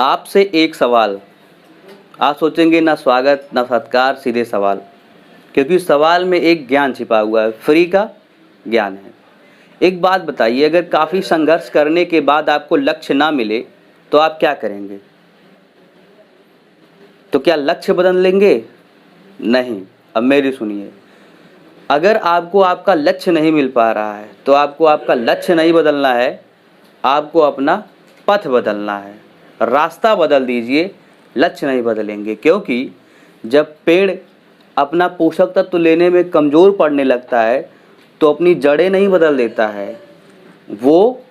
आपसे एक सवाल। आप सोचेंगे ना स्वागत ना सत्कार, सीधे सवाल, क्योंकि सवाल में एक ज्ञान छिपा हुआ है, फ्री का ज्ञान है। एक बात बताइए, अगर काफ़ी संघर्ष करने के बाद आपको लक्ष्य ना मिले तो आप क्या करेंगे? तो क्या लक्ष्य बदल लेंगे? नहीं। अब मेरी सुनिए, अगर आपको आपका लक्ष्य नहीं मिल पा रहा है तो आपको आपका लक्ष्य नहीं बदलना है, आपको अपना पथ बदलना है। रास्ता बदल दीजिए, लक्ष्य नहीं बदलेंगे। क्योंकि जब पेड़ अपना पोषक तत्व लेने में कमज़ोर पड़ने लगता है तो अपनी जड़ें नहीं बदल देता है, वो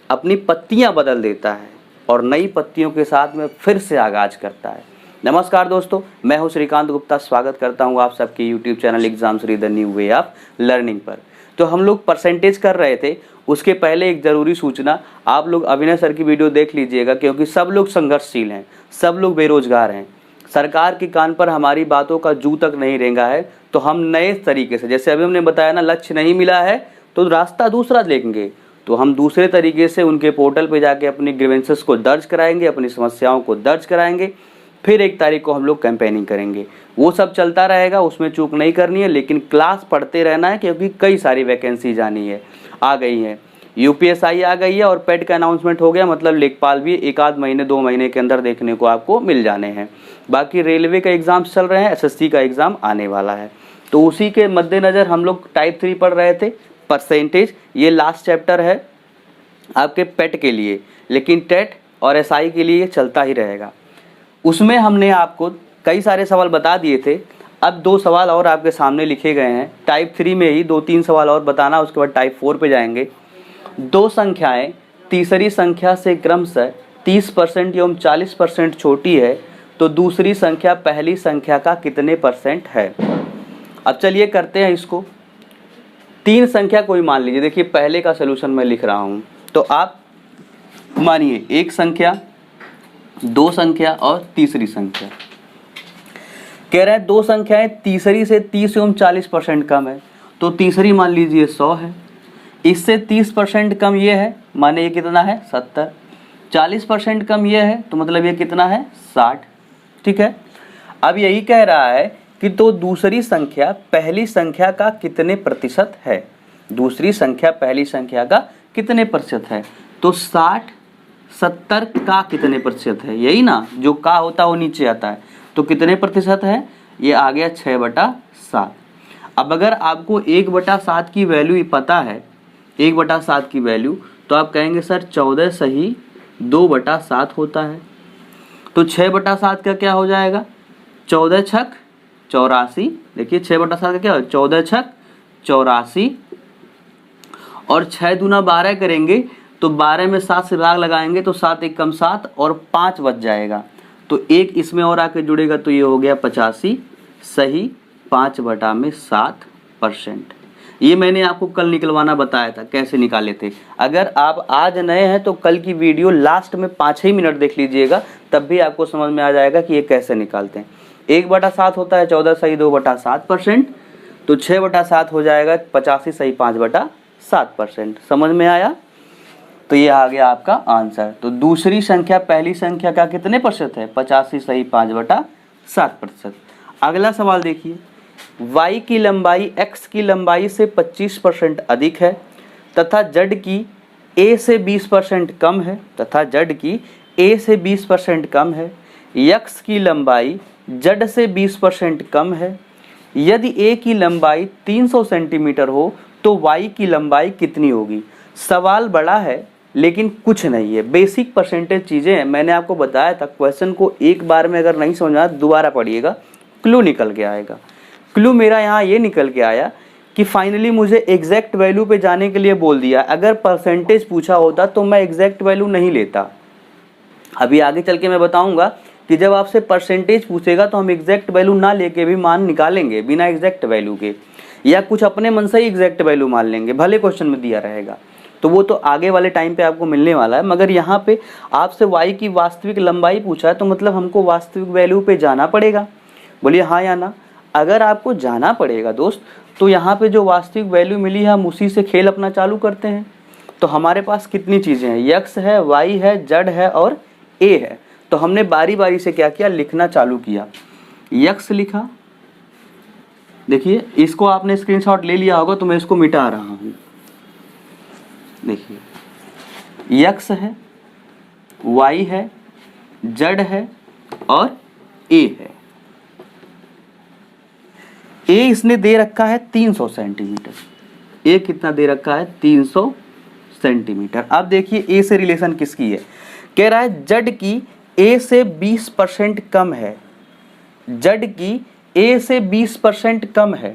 अपनी पत्तियां बदल देता है और नई पत्तियों के साथ में फिर से आगाज करता है। नमस्कार दोस्तों, मैं हूं श्रीकांत गुप्ता। स्वागत करता हूं आप सबके YouTube channel exam Shri the new way of learning पर। तो हम लोग परसेंटेज कर रहे थे, उसके पहले एक ज़रूरी सूचना, आप लोग अभिनय सर की वीडियो देख लीजिएगा, क्योंकि सब लोग संघर्षशील हैं, सब लोग बेरोजगार हैं। सरकार के कान पर हमारी बातों का जू तक नहीं रेंगा है, तो हम नए तरीके से, जैसे अभी हमने बताया ना, लक्ष्य नहीं मिला है तो रास्ता दूसरा देखेंगे, तो हम दूसरे तरीके से उनके पोर्टल पे जाके अपनी ग्रीवेंसेस को दर्ज कराएंगे, अपनी समस्याओं को दर्ज कराएंगे। फिर 1 तारीख को हम लोग कैंपेनिंग करेंगे। वो सब चलता रहेगा, उसमें चूक नहीं करनी है, लेकिन क्लास पढ़ते रहना है, क्योंकि कई सारी वैकेंसी आ गई है। यूपीएसआई आ गई है और पेट का अनाउंसमेंट हो गया, मतलब लेखपाल भी 1 आध महीने 2 महीने के अंदर देखने को आपको मिल जाने हैं। बाकी रेलवे का एग्ज़ाम चल रहे हैं, एसएससी का एग्ज़ाम आने वाला है, तो उसी के मद्देनज़र हम लोग टाइप 3 पढ़ रहे थे, परसेंटेज। ये लास्ट चैप्टर है आपके पेट के लिए, लेकिन टेट और एसआई के लिए चलता ही रहेगा। उसमें हमने आपको कई सारे सवाल बता दिए थे। अब 2 सवाल और आपके सामने लिखे गए हैं। टाइप 3 में ही 2-3 सवाल और बताना, उसके बाद टाइप 4 पे जाएंगे। 2 संख्याएं तीसरी संख्या से क्रमशः 30% एवं 40% छोटी है, तो दूसरी संख्या पहली संख्या का कितने % है? अब चलिए करते हैं इसको। 3 संख्या कोई मान लीजिए, देखिए पहले का सलूशन मैं लिख रहा हूँ, तो आप मानिए 1 संख्या, 2 संख्या और तीसरी संख्या। कह रहे हैं 2 संख्याएं तीसरी से 30 एवं 40% कम है, तो तीसरी मान लीजिए 100 है, इससे 30% कम ये है, माने ये कितना है 70, 40% कम ये है, तो मतलब ये कितना है 60। ठीक है, अब यही कह रहा है कि तो दूसरी संख्या पहली संख्या का कितने प्रतिशत है? दूसरी संख्या पहली संख्या का कितने प्रतिशत है? तो 60 70 का कितने प्रतिशत है? यही ना, जो का होता है वो नीचे आता है, तो कितने प्रतिशत है? ये आ गया 6/7। अब अगर आपको 1/7 की वैल्यू पता है, 1/7 की वैल्यू, तो आप कहेंगे सर 14 सही 2/7 होता है, तो 6/7 का क्या हो जाएगा? 14 छक 84। देखिए 6/7 का क्या हो, 14 छक 84 और 6 दूना 12 करेंगे, तो 12 में 7 से भाग लगाएंगे तो 7 एक कम 7 और 5 बच जाएगा, तो 1 इसमें और आके जुड़ेगा, तो ये हो गया 85 सही 5/7%। ये मैंने आपको कल निकलवाना बताया था, कैसे निकाले थे। अगर आप आज नए हैं तो कल की वीडियो लास्ट में 5 ही मिनट देख लीजिएगा, तब भी आपको समझ में आ जाएगा कि ये कैसे निकालते हैं। 1/7 होता है 14 सही 2/7%, तो 6/7 हो जाएगा 85 सही 5/7%। समझ में आया? तो ये आ गया आपका आंसर। तो दूसरी संख्या पहली संख्या का कितने प्रतिशत है? 85 सही 5/7%। अगला सवाल देखिए, y की लंबाई x की लंबाई से 25% अधिक है तथा z की a से 20% कम है, तथा z की a से 20% कम है। x की लंबाई z से 20% कम है। यदि a की लंबाई 300 सेंटीमीटर हो तो y की लंबाई कितनी होगी? सवाल बड़ा है लेकिन कुछ नहीं है, बेसिक परसेंटेज चीज़ें हैं। मैंने आपको बताया था, क्वेश्चन को एक बार में अगर नहीं समझना दोबारा पढ़िएगा, क्लू निकल के आएगा। क्लू मेरा यहाँ ये निकल के आया कि फाइनली मुझे एग्जैक्ट वैल्यू पे जाने के लिए बोल दिया। अगर परसेंटेज पूछा होता तो मैं एग्जैक्ट वैल्यू नहीं लेता। अभी आगे चल के मैं बताऊंगा कि जब आपसे परसेंटेज पूछेगा तो हम एग्जैक्ट वैल्यू ना लेके भी मान निकालेंगे बिना एग्जैक्ट वैल्यू के, या कुछ अपने मन से ही एग्जैक्ट वैल्यू मान लेंगे, भले क्वेश्चन में दिया रहेगा। तो वो तो आगे वाले टाइम पे आपको मिलने वाला है। मगर यहाँ पे आपसे y की वास्तविक लंबाई पूछा है, तो मतलब हमको वास्तविक वैल्यू पे जाना पड़ेगा। बोलिए हाँ या ना? अगर आपको जाना पड़ेगा दोस्त, तो यहाँ पे जो वास्तविक वैल्यू मिली है हम उसी से खेल अपना चालू करते हैं। तो हमारे पास कितनी चीज़ें हैं, x है, y है, z है और a है। तो हमने बारी बारी से क्या किया, लिखना चालू किया। x लिखा, देखिए इसको आपने स्क्रीनशॉट ले लिया होगा तो मैं इसको मिटा रहा हूँ। देखिए x है, y है, z है और a है। a इसने दे रखा है 300 सेंटीमीटर। a कितना दे रखा है, 300 सेंटीमीटर। अब देखिए a से रिलेशन किसकी है, कह रहा है z की a से 20% कम है, z की a से 20% कम है,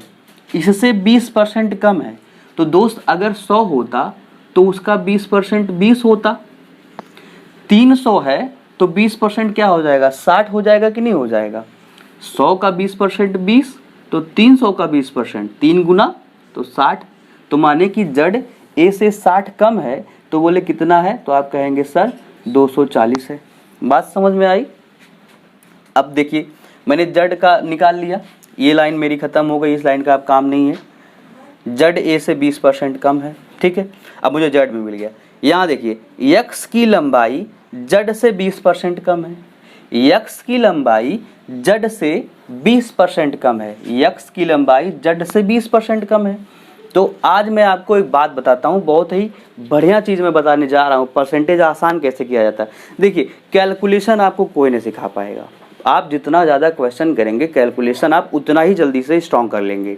इससे 20% कम है। तो दोस्त अगर 100 होता तो उसका 20% 20 होता, 300 है तो 20% क्या हो जाएगा, 60 हो जाएगा कि नहीं हो जाएगा। 100 का 20% 20, तो 300 का 20% 3 गुना तो 60। तो माने कि z a से 60 कम है, तो बोले कितना है, तो आप कहेंगे सर 240 है। बात समझ में आई। अब देखिए मैंने z का निकाल लिया, ये लाइन मेरी खत्म हो गई, इस लाइन का अब काम नहीं है। z a से 20% कम है, ठीक है। अब मुझे z भी मिल गया। यहाँ देखिए x की लंबाई z से 20% कम है, x की लंबाई z से 20% कम है, x की लंबाई z से 20% कम है। तो आज मैं आपको एक बात बताता हूँ, बहुत ही बढ़िया चीज़ मैं बताने जा रहा हूँ, परसेंटेज आसान कैसे किया जाता है। देखिए कैलकुलेशन आपको कोई नहीं सिखा पाएगा, आप जितना ज़्यादा क्वेश्चन करेंगे कैलकुलेशन आप उतना ही जल्दी से स्ट्रॉन्ग कर लेंगे।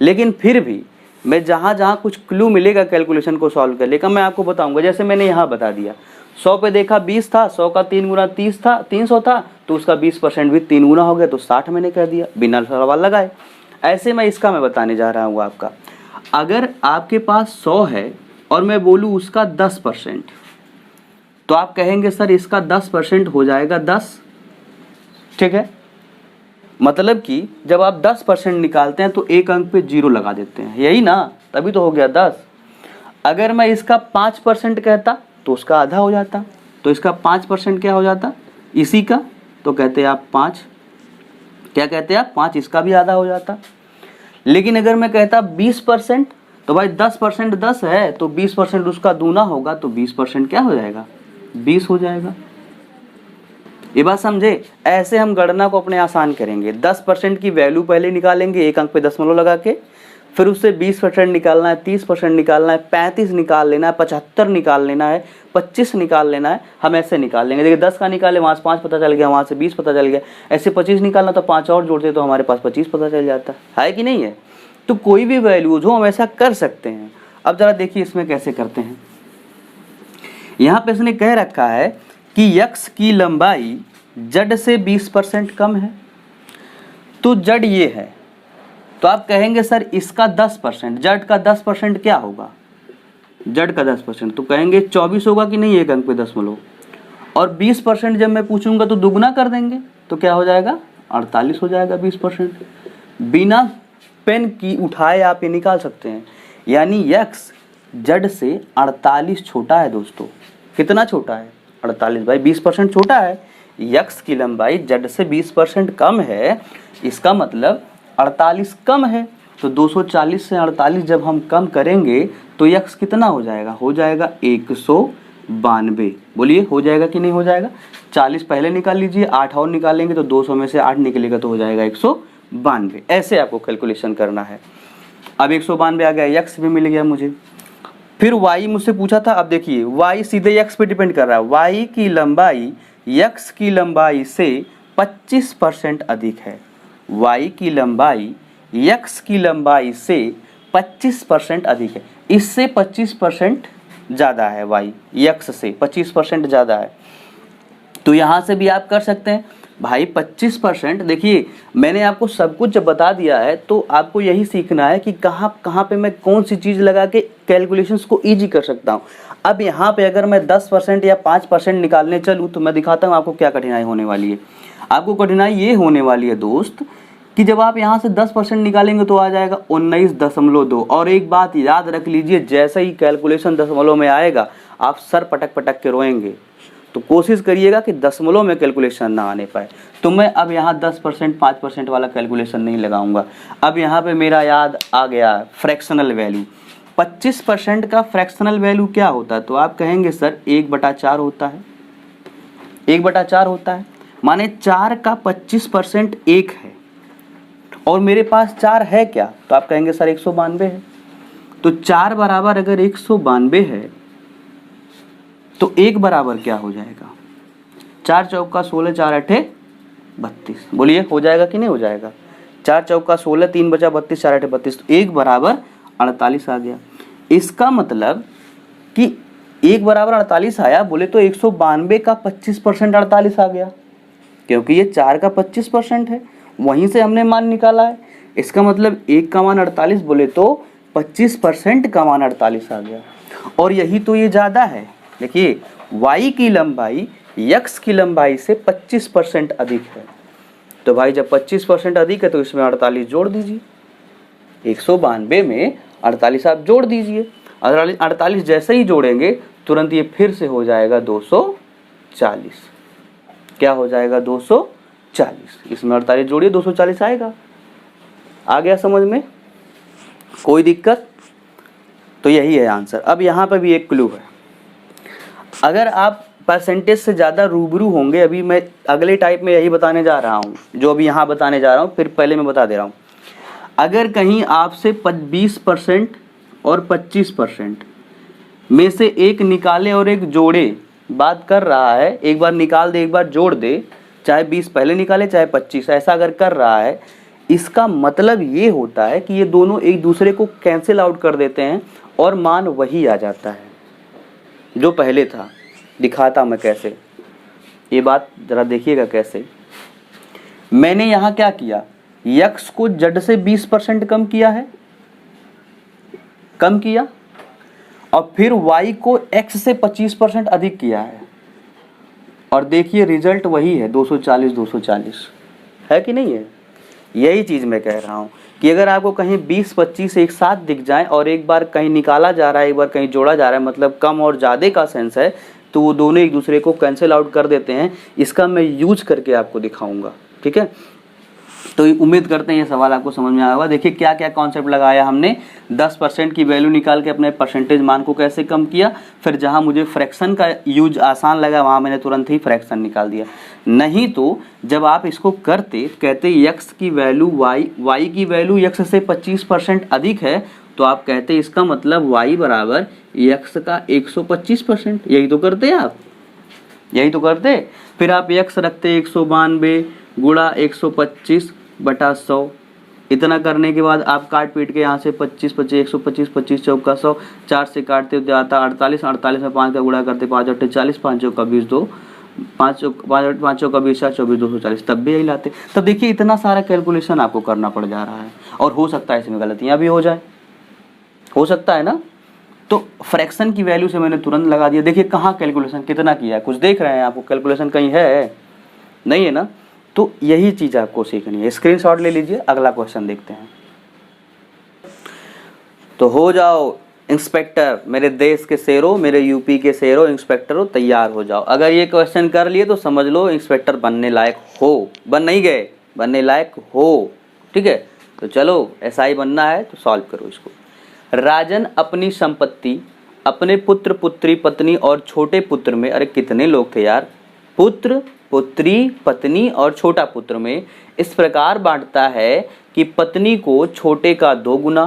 लेकिन फिर भी मैं जहाँ जहाँ कुछ क्लू मिलेगा कैलकुलेशन को सॉल्व कर लेगा मैं आपको बताऊँगा। जैसे मैंने यहाँ बता दिया 100 पे देखा 20 था, 100 का 3 गुना 30 था, 300 था, तो उसका 20% भी 3 गुना हो गया, तो 60 मैंने कह दिया बिना सवाल लगाए। ऐसे मैं इसका मैं बताने जा रहा हूँ आपका। अगर आपके पास 100 है और मैं बोलूँ उसका 10%, तो आप कहेंगे सर इसका 10% हो जाएगा 10, ठीक है। मतलब कि जब आप 10% निकालते हैं तो एक अंक पे 0 लगा देते हैं, यही ना, तभी तो हो गया 10। अगर मैं इसका 5% कहता तो उसका आधा हो जाता, तो इसका 5% क्या हो जाता, इसी का, तो कहते आप 5, क्या कहते आप 5, इसका भी आधा हो जाता। लेकिन अगर मैं कहता 20%, तो भाई 10% 10 है, तो 20% उसका दूना होगा, तो 20% क्या हो जाएगा, 20 हो जाएगा। ये बात समझे। ऐसे हम गणना को अपने आसान करेंगे। 10% की वैल्यू पहले निकालेंगे, एक अंक पे दशमलव लगा के, फिर उससे 20% निकालना है, 30% निकालना है, 35 निकाल लेना है, 75 निकाल लेना है, 25 निकाल लेना है। हम ऐसे निकाल लेंगे। देखिए 10 का निकाले, वहाँ से 5 पता चल गया, वहाँ से 20 पता चल गया, ऐसे 25 निकालना तो 5 और जोड़ते तो हमारे पास 25 पता चल जाता है कि नहीं है। तो कोई भी वैल्यूज हो हम ऐसा कर सकते हैं। अब जरा देखिए इसमें कैसे करते हैं। यहाँ पे इसने कह रखा है कि x की लंबाई z से 20% कम है, तो z ये है, तो आप कहेंगे सर इसका 10%, z का 10% क्या होगा, z का 10%, तो कहेंगे 24 होगा कि नहीं, एक अंक पे दशमलव, और 20% जब मैं पूछूंगा तो दुगना कर देंगे, तो क्या हो जाएगा 48 हो जाएगा 20%। बिना पेन की उठाए आप ये निकाल सकते हैं। यानी x z से 48 छोटा है दोस्तों। कितना छोटा है, 48 भाई 20% छोटा है। x की लंबाई z से 20% कम है, इसका मतलब 48 कम है। तो 240 से 48 जब हम कम करेंगे तो x कितना हो जाएगा, हो जाएगा 192। बोलिए हो जाएगा कि नहीं हो जाएगा। 40 पहले निकाल लीजिए, 8 और निकालेंगे तो 200 में से 8 निकलेगा तो हो जाएगा 192। ऐसे आपको कैलकुलेशन करना है। अब 192 आ गया, x भी मिल गया मुझे। फिर y मुझसे पूछा था। अब देखिए y सीधे x पे डिपेंड कर रहा है। y की लंबाई x की लंबाई से 25% अधिक है। y की लंबाई x की लंबाई से 25% अधिक है। इससे 25% ज़्यादा है, y x से 25% ज़्यादा है। तो यहाँ से भी आप कर सकते हैं भाई 25%। देखिए मैंने आपको सब कुछ जब बता दिया है तो आपको यही सीखना है कि कहाँ कहाँ पे मैं कौन सी चीज़ लगा के कैलकुलेशंस को ईजी कर सकता हूँ। अब यहाँ पे अगर मैं 10% या 5% निकालने चलूँ तो मैं दिखाता हूँ आपको क्या कठिनाई होने वाली है। आपको कठिनाई ये होने वाली है दोस्त कि जब आप यहाँ से 10% निकालेंगे तो आ जाएगा 19.2। और एक बात याद रख लीजिए, जैसे ही कैलकुलेशन दशमलव में आएगा आप सर पटक पटक के रोएंगे। तो कोशिश करिएगा कि दशमलव में कैलकुलेशन ना आने पाए। तो मैं अब यहाँ 10% 5% वाला कैलकुलेशन नहीं लगाऊंगा। अब यहाँ पे मेरा याद आ गया फ्रैक्शनल वैल्यू। 25% का फ्रैक्शनल वैल्यू क्या होता है? तो आप कहेंगे सर 1/4 होता है, 1/4 होता है। माने 4 का 25% 1 है और मेरे पास 4 है क्या? तो आप कहेंगे सर 192 है। तो 4 बराबर अगर 192 है तो 1 बराबर क्या हो जाएगा? 4 चौका 16, 4 अठे 32। बोलिए हो जाएगा कि नहीं हो जाएगा? 4 चौका 16, 3 बचा 32, 4 अठे 32, तो 1 बराबर 48 आ गया। इसका मतलब कि 1 बराबर 48 आया, बोले तो 192 का 25% 48 आ गया, क्योंकि ये 4 का 25% है, वहीं से हमने मान निकाला है। इसका मतलब 1 का मान 48, बोले तो 25% का मान 48 आ गया। और यही तो ये ज़्यादा है। देखिए y की लंबाई x की लंबाई से 25% अधिक है, तो भाई जब 25% अधिक है तो इसमें 48 जोड़ दीजिए। 192 में 48 आप जोड़ दीजिए। 48 जैसे ही जोड़ेंगे तुरंत ये फिर से हो जाएगा 240। क्या हो जाएगा? 240। इसमें 48 जोड़िए 240 आएगा। आ गया समझ में? कोई दिक्कत? तो यही है आंसर। अब यहाँ पर भी एक क्लू है। अगर आप परसेंटेज से ज़्यादा रूबरू होंगे, अभी मैं अगले टाइप में यही बताने जा रहा हूँ जो अभी यहाँ बताने जा रहा हूँ, फिर पहले मैं बता दे रहा हूँ। अगर कहीं आपसे 20% और 25% में से एक निकाले और एक जोड़े बात कर रहा है, एक बार निकाल दे एक बार जोड़ दे, चाहे 20 पहले निकाले चाहे 25, ऐसा अगर कर रहा है, इसका मतलब ये होता है कि ये दोनों एक दूसरे को कैंसिल आउट कर देते हैं और मान वही आ जाता है जो पहले था। दिखाता मैं कैसे, ये बात जरा देखिएगा कैसे। मैंने यहाँ क्या किया, x को z से 20% कम किया है, कम किया, और फिर y को x से 25% अधिक किया है, और देखिए रिजल्ट वही है 240 240, है कि नहीं है? यही चीज़ मैं कह रहा हूँ कि अगर आपको कहीं 20-25 एक साथ दिख जाए और एक बार कहीं निकाला जा रहा है एक बार कहीं जोड़ा जा रहा है, मतलब कम और ज़्यादा का सेंस है, तो वो दोनों एक दूसरे को कैंसिल आउट कर देते हैं। इसका मैं यूज करके आपको दिखाऊंगा, ठीक है? तो उम्मीद करते हैं ये सवाल आपको समझ में आया होगा। देखिए क्या क्या कॉन्सेप्ट लगाया हमने। 10% की वैल्यू निकाल के अपने परसेंटेज मान को कैसे कम किया, फिर जहां मुझे फ्रैक्शन का यूज आसान लगा वहां मैंने तुरंत ही फ्रैक्शन निकाल दिया। नहीं तो जब आप इसको करते कहते x की वैल्यू y की वैल्यू x से 25% अधिक है, तो आप कहते इसका मतलब y बराबर x का 125%। यही तो करते आप, यही तो करते। फिर आप x रखते 192 गुणा 125/100। इतना करने के बाद आप काट पीट के यहाँ से 25 25 125 25 चौका 100, 4 से काटते जाता 48, 48 में 5 का गुणा करते 5 8 40, 5 चौका 20 2, 5 चौका 20 24 240, तब भी यही लाते। तब देखिए इतना सारा कैलकुलेशन आपको करना पड़ जा रहा है, और हो सकता है इसमें गलतियाँ भी हो जाए, हो सकता है ना। तो फ्रैक्शन की वैल्यू से मैंने तुरंत लगा दिया। देखिए कहाँ कैलकुलेशन कितना किया है, कुछ देख रहे हैं आपको कैलकुलेशन कहीं है? नहीं है ना। तो यही चीज़ आपको सीखनी है। स्क्रीनशॉट ले लीजिए, अगला क्वेश्चन देखते हैं। तो हो जाओ इंस्पेक्टर, मेरे देश के शेरों, मेरे यूपी के शेरों, इंस्पेक्टरों तैयार हो जाओ। अगर ये क्वेश्चन कर लिए तो समझ लो इंस्पेक्टर बनने लायक हो, बन नहीं गए, बनने लायक हो, ठीक है? तो चलो एसआई बनना है तो सॉल्व करो इसको। राजन अपनी संपत्ति अपने पुत्र पुत्री पत्नी और छोटे पुत्र में, अरे कितने लोग थे यार, पुत्र पुत्री पत्नी और छोटा पुत्र में इस प्रकार बांटता है कि पत्नी को छोटे का 2 गुना,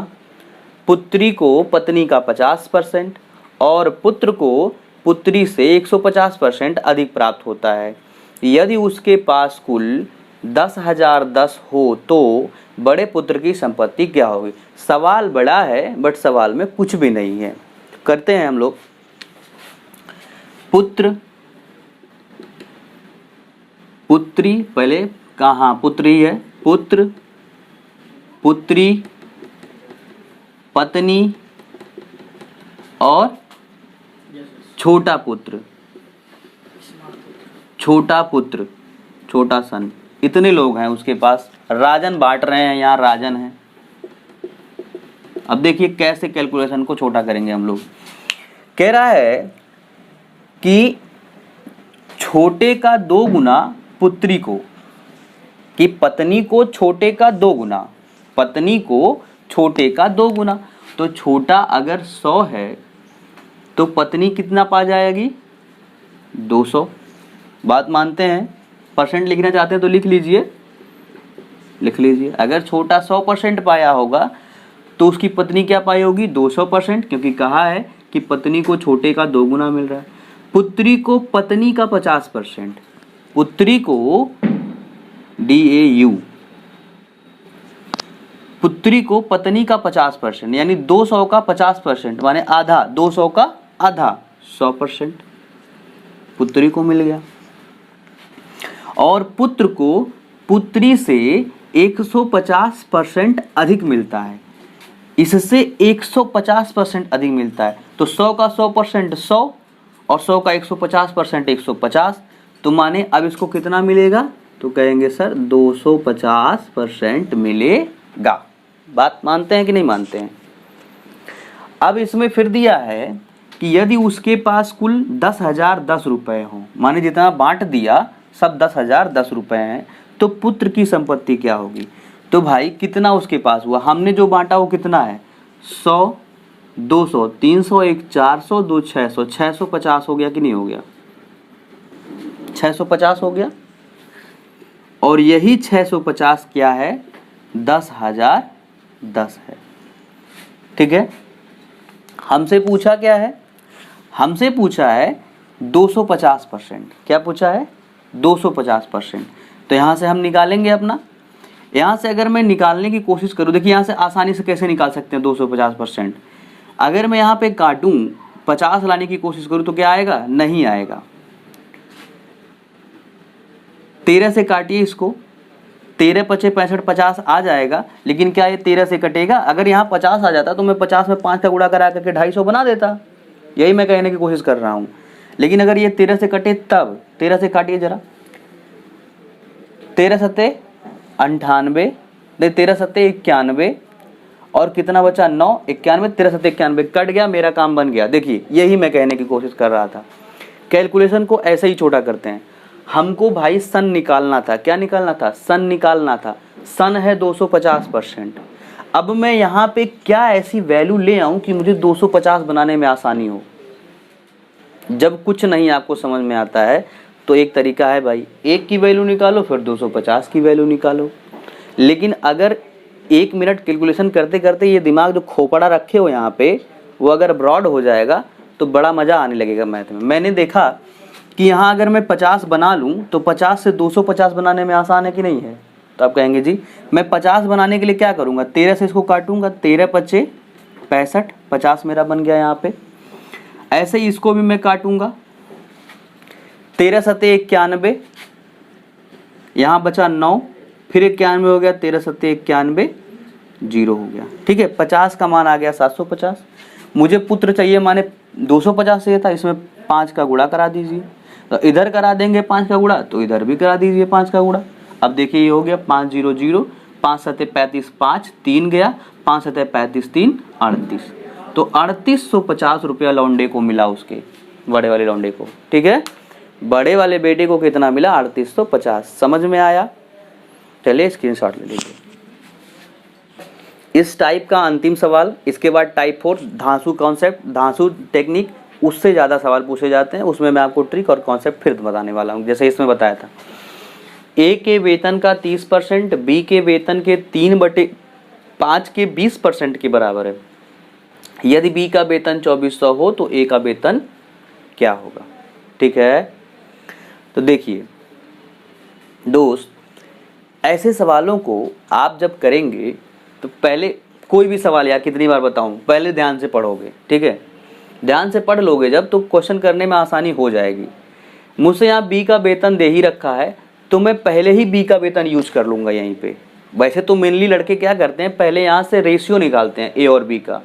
पुत्री को पत्नी का 50% और पुत्र को पुत्री से 150% अधिक प्राप्त होता है। यदि उसके पास कुल 10,010 हो तो बड़े पुत्र की संपत्ति क्या होगी? सवाल बड़ा है बट सवाल में कुछ भी नहीं है। करते हैं हम लोग। पुत्र पुत्री, पहले कहाँ पुत्री है, पुत्र पुत्री पत्नी और छोटा पुत्र, छोटा पुत्र, छोटा सन, इतने लोग हैं उसके पास। राजन बांट रहे हैं, यहाँ राजन है। अब देखिए कैसे कैलकुलेशन को छोटा करेंगे हम लोग। कह रहा है कि छोटे का 2 गुना पुत्री को, कि पत्नी को छोटे का 2 गुना, पत्नी को छोटे का 2 गुना। तो छोटा अगर 100 है तो पत्नी कितना पा जाएगी? 200। बात मानते हैं? परसेंट लिखना चाहते हैं तो लिख लीजिए, लिख लीजिए। अगर छोटा 100% पाया होगा तो उसकी पत्नी क्या पाई होगी? 200%, क्योंकि कहा है कि पत्नी को छोटे का 2 गुना मिल रहा है। पुत्री को पत्नी का 50%, पुत्री को DAU, पुत्री को पत्नी का 50%, यानी 200 का 50% माने आधा, 200 का आधा 100% पुत्री को मिल गया। और पुत्र को पुत्री से 150% अधिक मिलता है, इससे 150% अधिक मिलता है। तो 100 का 100% 100 और 100 का 150% 150, तो माने अब इसको कितना मिलेगा? तो कहेंगे सर 250% मिलेगा। बात मानते हैं कि नहीं मानते हैं? अब इसमें फिर दिया है कि यदि उसके पास कुल 10,010 रुपए हों, माने जितना बांट दिया सब 10,010 रुपए हैं, तो पुत्र की संपत्ति क्या होगी? तो भाई कितना उसके पास हुआ? हमने जो बांटा वो कितना है? 100, 200, 300, 1 400, 2 600, 650 हो गया कि नहीं हो गया? 650 हो गया। और यही 650 क्या है? 10,010 है। ठीक है। हमसे पूछा क्या है? हमसे पूछा है 250%। क्या पूछा है? 250%। तो यहाँ से हम निकालेंगे अपना। यहाँ से अगर मैं निकालने की कोशिश करूँ, देखिए यहाँ से आसानी से कैसे निकाल सकते हैं 250%। अगर मैं यहाँ पे काटूँ, 50 लाने की कोशिश करूँ तो क्या आएगा? नहीं आएगा। 13 से काटिए इसको, 13 पचे 65, 50 आ जाएगा। लेकिन क्या ये 13 से कटेगा? अगर यहाँ 50 आ जाता तो मैं 50 में 5 का गुणा करा करके 250 बना देता। यही मैं कहने की कोशिश कर रहा हूँ। लेकिन अगर ये 13 से कटे तब, 13 से काटिए जरा, 13 सत्ते 98, 13 सत्ते 91 और कितना बचा? 9, 91, 13 सत्ते 91 कट गया, मेरा काम बन गया। देखिए यही मैं कहने की कोशिश कर रहा था। कैलकुलेशन को ऐसे ही छोटा करते हैं। हमको भाई सन निकालना था। क्या निकालना था? सन निकालना था। सन है 250%। अब मैं यहाँ पे क्या ऐसी वैल्यू ले आऊँ कि मुझे 250 बनाने में आसानी हो? जब कुछ नहीं आपको समझ में आता है तो एक तरीका है भाई, 1 की वैल्यू निकालो फिर 250 की वैल्यू निकालो। लेकिन अगर 1 मिनट कैलकुलेशन करते करते ये दिमाग जो खोपड़ा रखे हो यहाँ पे वो अगर ब्रॉड हो जाएगा तो बड़ा मज़ा आने लगेगा मैथ में। मैंने देखा कि यहाँ अगर मैं 50 बना लूँ तो 50 से 250 बनाने में आसान है कि नहीं है? तो आप कहेंगे जी मैं 50 बनाने के लिए क्या करूँगा? 13 से इसको काटूंगा, 13 पचे 65, 50 मेरा बन गया यहाँ पे। ऐसे ही इसको भी मैं काटूंगा, 13 सत्ते 91, यहाँ बचा 9, फिर 91 हो गया, 13 सत्ते 91, 0 हो गया। ठीक है, 50 का मान आ गया 750। मुझे पुत्र चाहिए माने 250 चाहिए था, इसमें 5 का गुणा करा दीजिए। तो इधर करा देंगे 5 का गुणा तो इधर भी करा दीजिए 5 का गुणा। अब देखिए ये हो गया 5 0 0, 5 सत्ते 35, 5 3 गया, 5 सत्ते 35 3 38। तो 3850 रुपया लौंडे को मिला, उसके बड़े वाले लौंडे को। ठीक है, बड़े वाले बेटे को कितना मिला? 3850। समझ में आया? चलिए स्क्रीनशॉट ले लीजिए। इस टाइप का अंतिम सवाल, इसके बाद टाइप 4 धांसू कॉन्सेप्ट, धांसू टेक्निक, उससे ज़्यादा सवाल पूछे जाते हैं। उसमें मैं आपको ट्रिक और कॉन्सेप्ट फिर बताने वाला हूँ, जैसे इसमें बताया था। ए के वेतन का 30% बी के वेतन के 3/5 के 20% के बराबर है। यदि बी का वेतन 2400 हो तो ए का वेतन क्या होगा? ठीक है, तो देखिए दोस्त, ऐसे सवालों को आप जब करेंगे तो पहले कोई भी सवाल, यार कितनी बार बताऊं, पहले ध्यान से पढ़ोगे। ठीक है, ध्यान से पढ़ लोगे जब तो क्वेश्चन करने में आसानी हो जाएगी। मुझसे यहाँ बी का वेतन दे ही रखा है तो मैं पहले ही बी का वेतन यूज कर लूँगा यहीं पे। वैसे तो मेनली लड़के क्या करते हैं, पहले यहाँ से रेशियो निकालते हैं ए और बी का,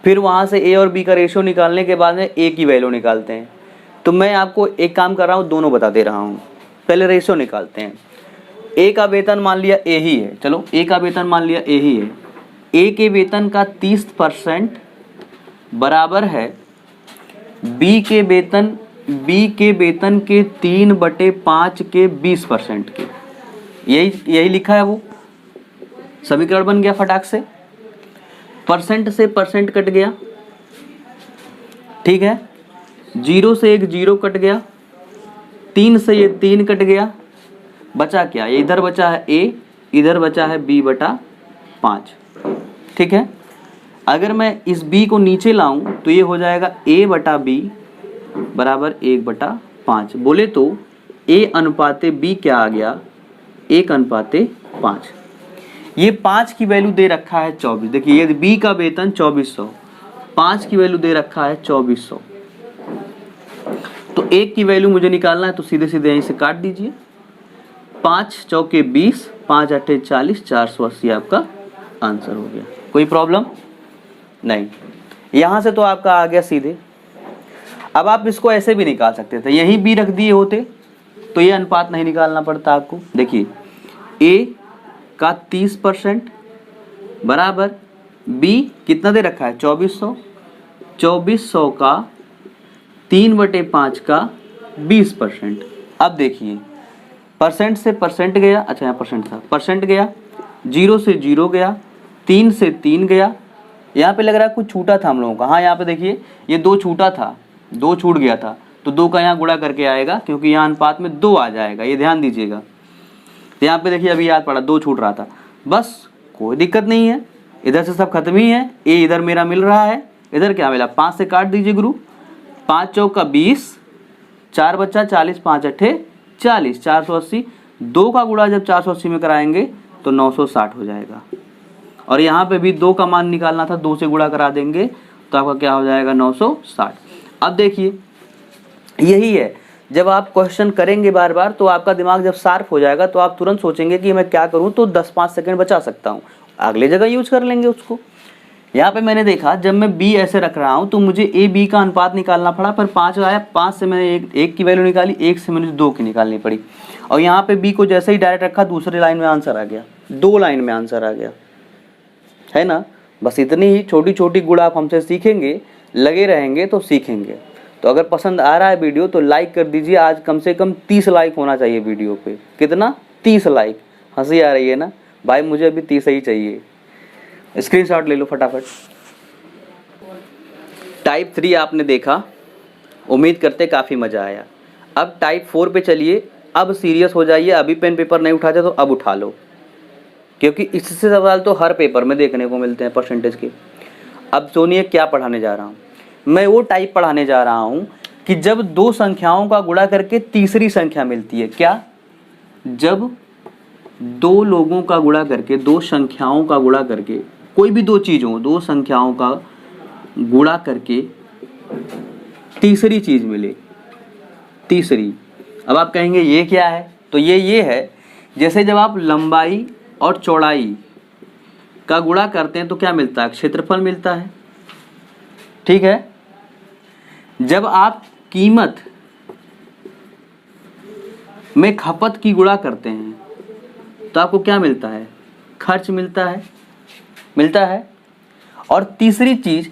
फिर वहाँ से ए और बी का रेशियो निकालने के बाद में ए की वैल्यू निकालते हैं। तो मैं आपको एक काम कर रहा हूँ, दोनों बता दे रहा हूँ। पहले रेशियो निकालते हैं। ए का वेतन मान लिया ए ही है, चलो ए का वेतन मान लिया ए ही है। ए के वेतन का 30% बराबर है बी के वेतन के 3/5 के 20% के। यही लिखा है, वो समीकरण बन गया फटाक से। परसेंट से परसेंट कट गया, ठीक है, 0 से एक 0 कट गया, 3 से ये 3 कट गया, बचा क्या, इधर बचा है a, इधर बचा है b/5, ठीक है। अगर मैं इस b को नीचे लाऊं तो ये हो जाएगा a/b बराबर 1/5। बोले तो a अनुपाते b क्या आ गया, 1/5। ये 5 की वैल्यू दे रखा है 24। देखिए ये b का वेतन 2400, 5 की वैल्यू दे रखा है 2400, तो 1 की वैल्यू मुझे निकालना है, तो सीधे सीधे यहीं से काट दीजिए। 5 चौके 20, 5 अट्ठे 40, 480 आपका आंसर हो गया। कोई प्रॉब्लम नहीं, यहाँ से तो आपका आ गया सीधे। अब आप इसको ऐसे भी निकाल सकते थे, यहीं b रख दिए होते तो ये अनुपात नहीं निकालना पड़ता आपको। देखिए a का 30% बराबर b कितना दे रखा है 2400, 2400 का 3/5 का 20%। अब देखिए परसेंट से परसेंट गया, अच्छा यहाँ परसेंट था, परसेंट गया, 0 से 0 गया, 3 से 3 गया, यहाँ पे लग रहा है कुछ छूटा था हम लोगों का। हाँ यहाँ पे देखिए ये 2 छूटा था, 2 छूट गया था, तो 2 का यहाँ गुणा करके आएगा, क्योंकि यहाँ अनुपात में 2 आ जाएगा, ये ध्यान दीजिएगा। तो यहाँ पे देखिए अभी याद पड़ा 2 छूट रहा था, बस कोई दिक्कत नहीं है, इधर से सब खत्म ही है। ए इधर मेरा मिल रहा है, इधर क्या मिला, 5 से काट दीजिए गुरु, 5 चौका 20, 4 बच्चा 40, 5 अट्ठे 40, 480, 2 का गुणा जब 480 में कराएंगे तो 960 हो जाएगा। और यहाँ पे भी 2 का मान निकालना था, 2 से गुणा करा देंगे तो आपका क्या हो जाएगा 960। अब देखिए यही है, जब आप क्वेश्चन करेंगे बार बार तो आपका दिमाग जब शार्प हो जाएगा तो आप तुरंत सोचेंगे कि मैं क्या करूं, तो 10-5 सेकंड बचा सकता हूं, अगले जगह यूज कर लेंगे उसको। यहाँ पे मैंने देखा जब मैं b ऐसे रख रहा हूँ तो मुझे a b का अनुपात निकालना पड़ा, पर 5 आया, 5 से मैंने एक की वैल्यू निकाली, 1 से मैंने 2 की निकालनी पड़ी। और यहाँ पे b को जैसे ही डायरेक्ट रखा दूसरी लाइन में आंसर आ गया, 2 लाइन में आंसर आ गया, है ना। बस इतनी ही छोटी छोटी गुण आप हमसे सीखेंगे, लगे रहेंगे तो सीखेंगे। तो अगर पसंद आ रहा है वीडियो तो लाइक कर दीजिए, आज कम से कम 30 लाइक होना चाहिए वीडियो पे। कितना, 30 लाइक। हंसी आ रही है ना भाई, मुझे अभी 30 ही चाहिए। स्क्रीनशॉट ले लो फटाफट। टाइप 3 आपने देखा, उम्मीद करते काफ़ी मज़ा आया। अब टाइप 4 पे चलिए, अब सीरियस हो जाइए। अभी पेन पेपर नहीं उठाते तो अब उठा लो, क्योंकि इससे सवाल तो हर पेपर में देखने को मिलते हैं परसेंटेज के। अब सुनिए क्या पढ़ाने जा रहा हूँ मैं, वो टाइप पढ़ाने जा रहा हूँ कि जब 2 संख्याओं का गुणा करके तीसरी संख्या मिलती है। क्या, जब 2 लोगों का गुणा करके, 2 संख्याओं का गुणा करके, कोई भी 2 चीज़ हो, 2 संख्याओं का गुणा करके तीसरी चीज़ मिले, तीसरी। अब आप कहेंगे ये क्या है, तो ये है, जैसे जब आप लंबाई और चौड़ाई का गुणा करते हैं तो क्या मिलता है, क्षेत्रफल मिलता है, ठीक है। जब आप कीमत में खपत की गुणा करते हैं तो आपको क्या मिलता है, खर्च मिलता है। और तीसरी चीज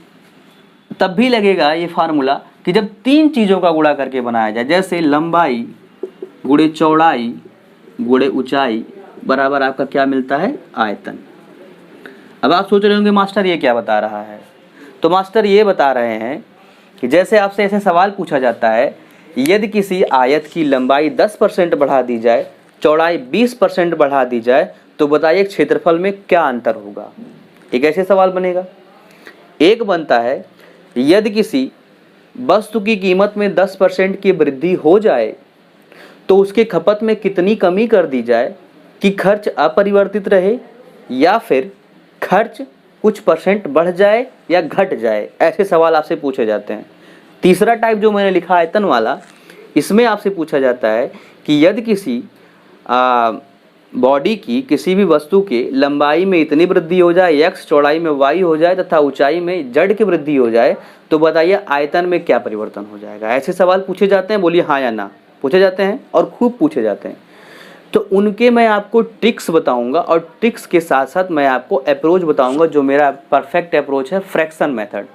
तब भी लगेगा ये फार्मूला कि जब 3 चीज़ों का गुणा करके बनाया जाए, जैसे लंबाई गुणे चौड़ाई गुणे ऊंचाई बराबर आपका क्या मिलता है, आयतन। अब आप सोच रहे होंगे मास्टर ये क्या बता रहा है, तो मास्टर ये बता रहे हैं कि जैसे आपसे ऐसे सवाल पूछा जाता है, यदि किसी आयत की लंबाई 10% बढ़ा दी जाए, चौड़ाई 20% बढ़ा दी जाए, तो बताइए क्षेत्रफल में क्या अंतर होगा। एक ऐसे सवाल बनेगा। एक बनता है, यदि किसी वस्तु की कीमत में 10% की वृद्धि हो जाए तो उसके खपत में कितनी कमी कर दी जाए कि खर्च अपरिवर्तित रहे, या फिर खर्च कुछ परसेंट बढ़ जाए या घट जाए। ऐसे सवाल आपसे पूछे जाते हैं। तीसरा टाइप जो मैंने लिखा आयतन वाला, इसमें आपसे पूछा जाता है कि यदि किसी बॉडी की, किसी भी वस्तु के लंबाई में इतनी वृद्धि हो जाए x, चौड़ाई में y हो जाए तथा ऊंचाई में z की वृद्धि हो जाए, तो बताइए आयतन में क्या परिवर्तन हो जाएगा। ऐसे सवाल पूछे जाते हैं, बोलिए हाँ या ना, पूछे जाते हैं और खूब पूछे जाते हैं। तो उनके मैं आपको ट्रिक्स बताऊंगा, और ट्रिक्स के साथ साथ मैं आपको अप्रोच बताऊंगा, जो मेरा परफेक्ट अप्रोच है, फ्रैक्शन मेथड।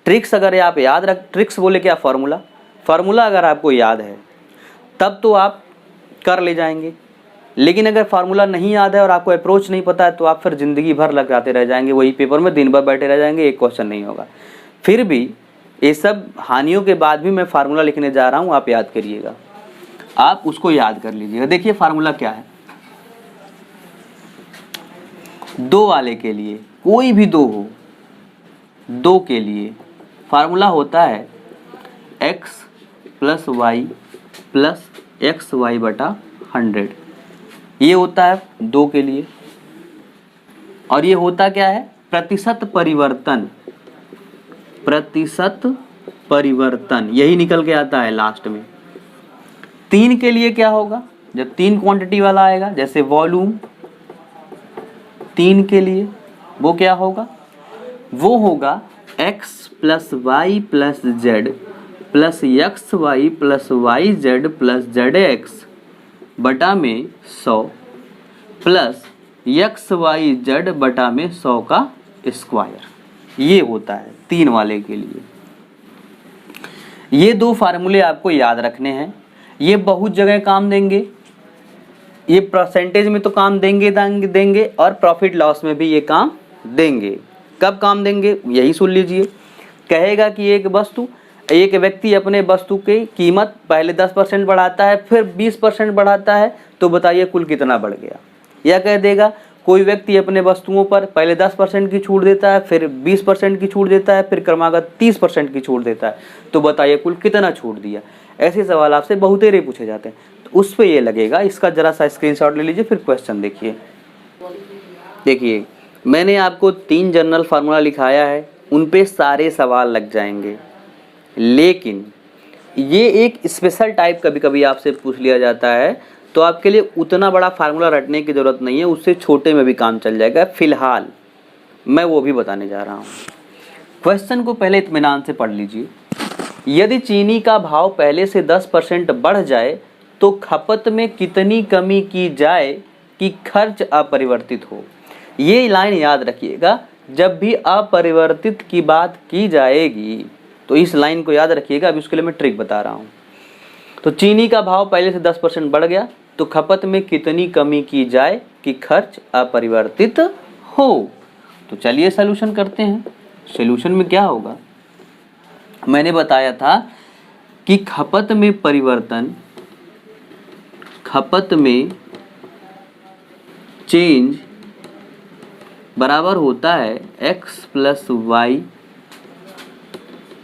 ट्रिक्स अगर आप याद रख, ट्रिक्स बोले क्या, फार्मूला अगर आपको याद है तब तो आप कर ले जाएंगे, लेकिन अगर फार्मूला नहीं याद है और आपको अप्रोच नहीं पता है तो आप फिर ज़िंदगी भर लगाते रह जाएंगे वही पेपर में, दिन भर बैठे रह जाएंगे, एक क्वेश्चन नहीं होगा। फिर भी ये सब हानियों के बाद भी मैं फार्मूला लिखने जा रहा हूँ, आप याद करिएगा, आप उसको याद कर लीजिएगा। देखिए फार्मूला क्या है, 2 वाले के लिए, कोई भी 2 हो, 2 के लिए फार्मूला होता है x plus y plus x y बटा 100। ये होता है 2 के लिए। और ये होता क्या है, प्रतिशत परिवर्तन, प्रतिशत परिवर्तन, यही निकल के आता है लास्ट में। 3 के लिए क्या होगा, जब 3 क्वांटिटी वाला आएगा, जैसे वॉल्यूम 3 के लिए वो क्या होगा, वो होगा x plus y plus z plus x y plus y z plus z x बटा में 100 प्लस एक्स वाई जेड बटा में 100 का स्क्वायर। ये होता है 3 वाले के लिए। ये 2 फार्मूले आपको याद रखने हैं, ये बहुत जगह काम देंगे, ये परसेंटेज में तो काम देंगे और प्रॉफिट लॉस में भी ये काम देंगे। कब काम देंगे यही सुन लीजिए। कहेगा कि एक व्यक्ति अपने वस्तु की कीमत पहले 10% बढ़ाता है फिर 20% बढ़ाता है, तो बताइए कुल कितना बढ़ गया। या कह देगा कोई व्यक्ति अपने वस्तुओं पर पहले 10% की छूट देता है फिर 20% की छूट देता है फिर क्रमागत 30% की छूट देता है, तो बताइए कुल कितना छूट दिया। ऐसे सवाल आपसे बहुतेरे पूछे जाते हैं, तो उस पर ये लगेगा। इसका जरा सा स्क्रीनशॉट ले लीजिए, फिर क्वेश्चन देखिए। देखिए मैंने आपको 3 जनरल फार्मूला लिखाया है, उन पे सारे सवाल लग जाएंगे, लेकिन ये एक स्पेशल टाइप कभी कभी आपसे पूछ लिया जाता है, तो आपके लिए उतना बड़ा फार्मूला रटने की ज़रूरत नहीं है, उससे छोटे में भी काम चल जाएगा। फिलहाल मैं वो भी बताने जा रहा हूँ। क्वेश्चन को पहले इत्मीनान से पढ़ लीजिए। यदि चीनी का भाव पहले से 10% बढ़ जाए तो खपत में कितनी कमी की जाए कि खर्च अपरिवर्तित हो। ये लाइन याद रखिएगा, जब भी अपरिवर्तित की बात की जाएगी तो इस लाइन को याद रखिएगा। अभी उसके लिए मैं ट्रिक बता रहा हूँ। तो चीनी का भाव पहले से 10% बढ़ गया तो खपत में कितनी कमी की जाए कि खर्च अपरिवर्तित हो। तो चलिए सॉल्यूशन करते हैं। सॉल्यूशन में क्या होगा, मैंने बताया था कि खपत में परिवर्तन, खपत में चेंज बराबर होता है x plus y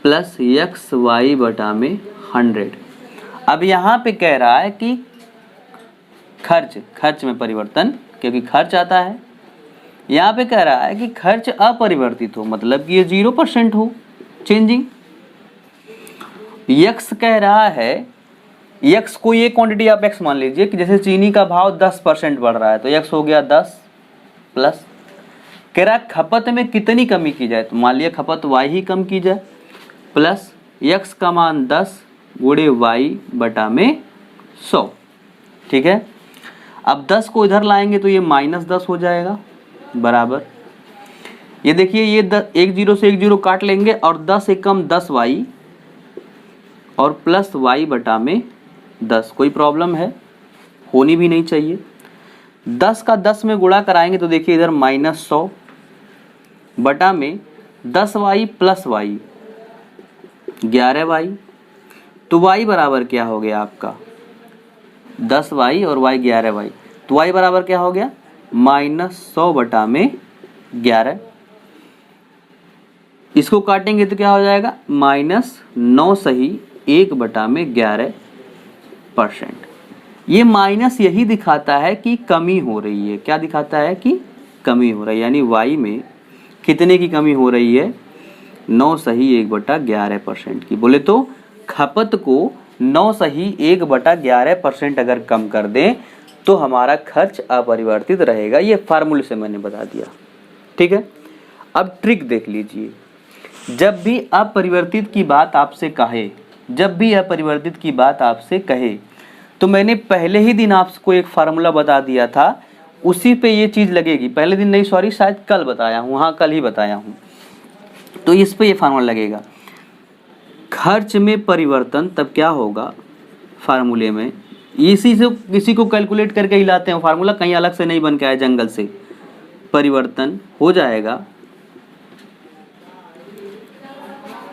plus x y बटा में 100। अब यहाँ पे कह रहा है कि खर्च में परिवर्तन, क्योंकि खर्च आता है। यहाँ पे कह रहा है कि खर्च अपरिवर्तित हो, मतलब कि ये 0% हो चेंजिंग। x कह रहा है, x को ये क्वांटिटी आप x मान लीजिए कि जैसे चीनी का भाव 10% बढ़ रहा है तो x हो गया 10 प्लस कह रहा है खपत में कितनी कमी की जाए, तो मान लिया खपत y ही कम की जाए प्लस x का मान 10 गुणे y बटा में 100। ठीक है, अब 10 को इधर लाएंगे तो ये -10 हो जाएगा बराबर। ये देखिए ये 1 0 से 1 0 काट लेंगे और 10 एकम 10y और प्लस y बटा में 10। कोई प्रॉब्लम है, होनी भी नहीं चाहिए। 10 का 10 में गुणा कराएंगे तो देखिए इधर -100 बटा में 10y प्लस y 11y। तो y बराबर क्या हो गया आपका 10y और y 11y, तो y बराबर क्या हो गया -100 बटा में 11। इसको काटेंगे तो क्या हो जाएगा -9 सही 1 बटा में 11%। ये माइनस यही दिखाता है कि कमी हो रही है। क्या दिखाता है कि कमी हो रही है, यानी y में कितने की कमी हो रही है 9 सही 1 बटा 11% की। बोले तो खपत को 9 सही 1 बटा 11% अगर कम कर दें तो हमारा खर्च अपरिवर्तित रहेगा। ये फार्मूले से मैंने बता दिया। ठीक है, अब ट्रिक देख लीजिए। जब भी अपरिवर्तित की बात आपसे कहे, जब भी अपरिवर्तित की बात आपसे कहे, तो मैंने पहले ही दिन आपको एक फार्मूला बता दिया था, उसी पे ये चीज़ लगेगी। पहले दिन नहीं, सॉरी, शायद कल बताया हूँ, हाँ कल ही बताया हूँ। तो इस पे ये फार्मूला लगेगा। खर्च में परिवर्तन तब क्या होगा फार्मूले में, इसी से किसी को कैलकुलेट करके ही लाते हैं फार्मूला, कहीं अलग से नहीं बन के आया जंगल से। परिवर्तन हो जाएगा,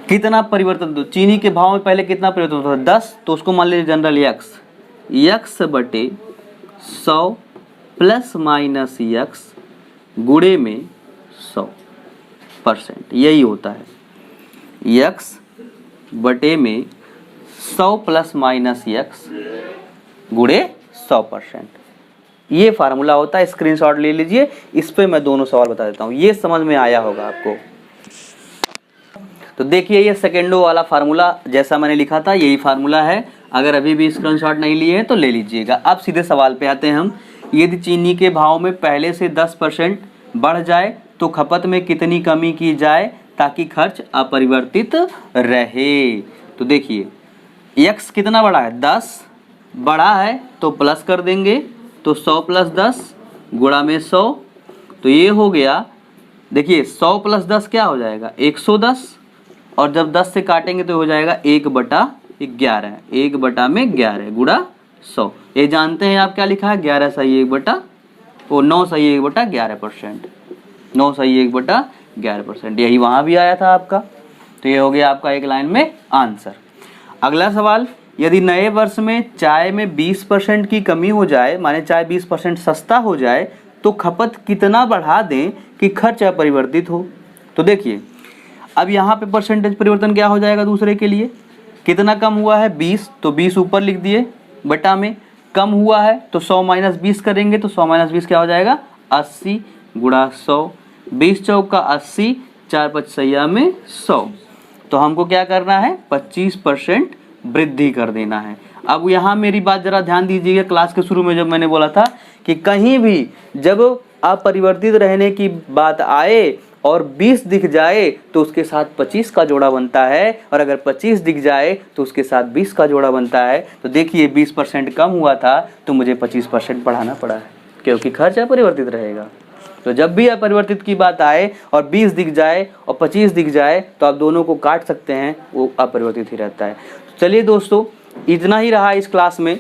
कितना परिवर्तन, तो चीनी के भाव में पहले कितना परिवर्तन होता था 10, तो उसको मान लीजिए जनरल x बटे 100 प्लस माइनस x गुणे में 100%, यही होता है x बटे में 100 प्लस माइनस x गुणे 100%, ये फार्मूला होता है। स्क्रीनशॉट ले लीजिए, इस पे मैं दोनों सवाल बता देता हूँ, ये समझ में आया होगा आपको। तो देखिए ये सेकेंडो वाला फार्मूला जैसा मैंने लिखा था यही फार्मूला है, अगर अभी भी स्क्रीनशॉट नहीं लिए हैं तो ले लीजिएगा। अब सीधे सवाल पे आते हैं हम। यदि चीनी के भाव में पहले से 10% बढ़ जाए तो खपत में कितनी कमी की जाए ताकि खर्च अपरिवर्तित रहे। तो देखिए x कितना बढ़ा है 10, बढ़ा है तो प्लस कर देंगे, तो 100 प्लस 10 गुणा में 100, तो ये हो गया। देखिए 100 प्लस 10 क्या हो जाएगा 110, और जब 10 से काटेंगे तो हो जाएगा 1/11, 1/11 गुणा 100। ये जानते हैं आप क्या लिखा है 11 सही 9 सही 1/11%, 9 सही 1/11%, यही वहाँ भी आया था आपका। तो ये हो गया आपका एक लाइन में आंसर। अगला सवाल, यदि नए वर्ष में चाय में 20% की कमी हो जाए, माने चाय 20% सस्ता हो जाए, तो खपत कितना बढ़ा दें कि खर्च अपरिवर्तित हो। तो देखिए अब यहाँ पे परसेंटेज परिवर्तन क्या हो जाएगा दूसरे के लिए, कितना कम हुआ है 20, तो 20 ऊपर लिख दिए, बटा में कम हुआ है तो 100 माइनस 20 करेंगे, तो 100 माइनस 20 क्या हो जाएगा 80 गुणा 100, 20 चौका 80, 4 पचसैया में 100, तो हमको क्या करना है 25% वृद्धि कर देना है। अब यहाँ मेरी बात जरा ध्यान दीजिएगा, क्लास के शुरू में जब मैंने बोला था कि कहीं भी जब अपरिवर्तित रहने की बात आए और 20 दिख जाए तो उसके साथ 25 का जोड़ा बनता है, और अगर 25 दिख जाए तो उसके साथ 20 का जोड़ा बनता है। तो देखिए 20% कम हुआ था तो मुझे 25% बढ़ाना पड़ा है, क्योंकि खर्च अपरिवर्तित रहेगा। तो जब भी अपरिवर्तित की बात आए और 20 दिख जाए और 25 दिख जाए तो आप दोनों को काट सकते हैं, वो अपरिवर्तित ही रहता है। चलिए दोस्तों, इतना ही रहा इस क्लास में।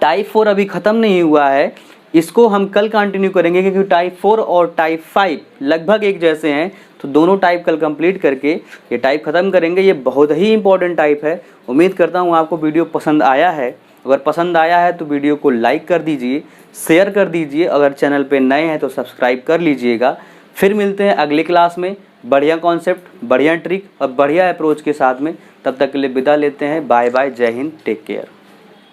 टाइप 4 अभी ख़त्म नहीं हुआ है, इसको हम कल कंटिन्यू करेंगे, क्योंकि टाइप 4 और टाइप 5 लगभग एक जैसे हैं, तो दोनों टाइप कल कंप्लीट करके ये टाइप ख़त्म करेंगे। ये बहुत ही इंपॉर्टेंट टाइप है। उम्मीद करता हूँ आपको वीडियो पसंद आया है। अगर पसंद आया है तो वीडियो को लाइक कर दीजिए, शेयर कर दीजिए, अगर चैनल पे नए हैं तो सब्सक्राइब कर लीजिएगा। फिर मिलते हैं अगली क्लास में बढ़िया कॉन्सेप्ट, बढ़िया ट्रिक और बढ़िया अप्रोच के साथ में। तब तक के लिए विदा लेते हैं। बाय बाय, जय हिंद, टेक केयर।